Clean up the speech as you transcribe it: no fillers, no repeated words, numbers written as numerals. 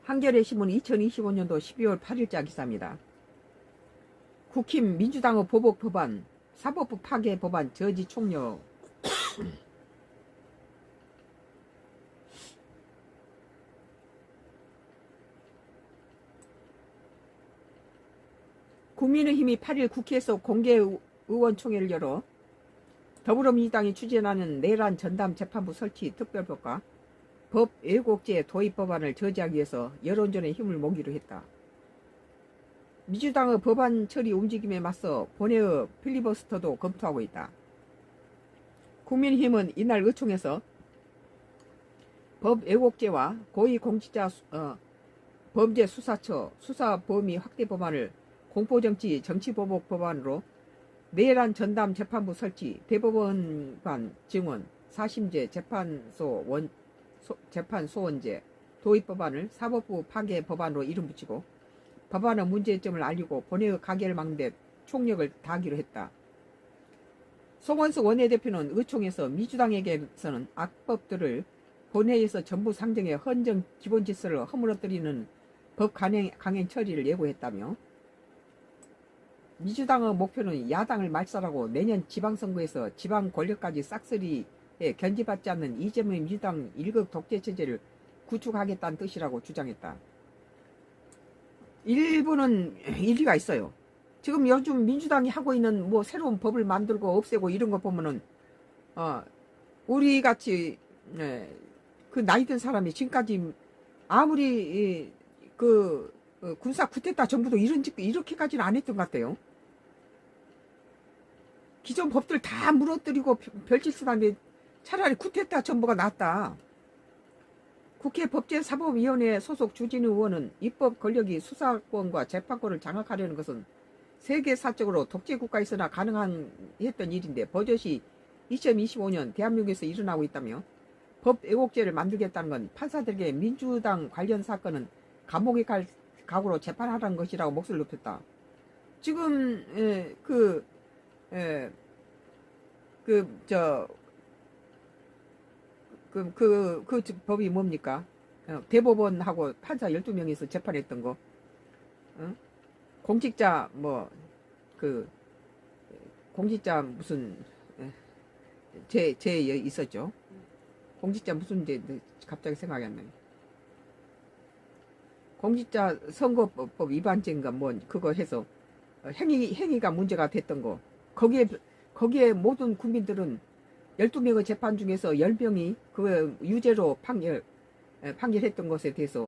한겨레 신문 2025년도 12월 8일자 기사입니다. 국힘 민주당의 보복 법안, 사법부 파괴 법안 저지 총력. 국민의힘이 8일 국회에서 공개의원총회를 열어 더불어민주당이 추진하는 내란 전담 재판부 설치 특별법과 법 왜곡죄 도입 법안을 저지하기 위해서 여론전에 힘을 모기로 했다. 민주당의 법안 처리 움직임에 맞서 본회의 필리버스터도 검토하고 있다. 국민의힘은 이날 의총에서 법 왜곡죄와 고위공직자 범죄 수사처 수사 범위 확대 법안을 공포정치 정치보복 법안으로 내란 전담 재판부 설치, 대법원관 증원, 사심제, 재판소원제 도입 법안을 사법부 파괴 법안으로 이름 붙이고 법안의 문제점을 알리고 본회의 가결을 막는 데 총력을 다하기로 했다. 송원석 원내대표는 의총에서 민주당에게서는 악법들을 본회의에서 전부 상정해 헌정 기본 질서를 허물어뜨리는 법 강행 처리를 예고했다며 민주당의 목표는 야당을 말살하고 내년 지방선거에서 지방 권력까지 싹쓸이에 견제받지 않는 이재명 민주당 1급 독재 체제를 구축하겠다는 뜻이라고 주장했다. 일부는 일리가 있어요. 지금 요즘 민주당이 하고 있는 뭐 새로운 법을 만들고 없애고 이런 거 보면은 우리 같이 그 나이 든 사람이 지금까지 아무리 군사 쿠데타 정부도 이렇게까지는 안 했던 것 같아요. 기존 법들 다 무너뜨리고 별짓을 차라리 쿠데타 정부가 낫다. 국회 법제사법위원회 소속 주진우 의원은 입법 권력이 수사권과 재판권을 장악하려는 것은 세계사적으로 독재국가에서나 가능한 했던 일인데 버젓이 2025년 대한민국에서 일어나고 있다며 법 왜곡죄를 만들겠다는 건 판사들에게 민주당 관련 사건은 감옥에 갈 각오로 재판하라는 것이라고 목소리를 높였다. 지금 그 법이 뭡니까? 대법원하고 판사 12명이서 재판했던 거. 공직자 공직자 무슨 죄 있었죠. 공직자 무슨 죄 갑자기 생각이 안 나요. 공직자 선거법 위반죄인가 그거 해서 행위가 문제가 됐던 거. 거기에 모든 국민들은 12명의 재판 중에서 10명이 그 유죄로 판결했던 것에 대해서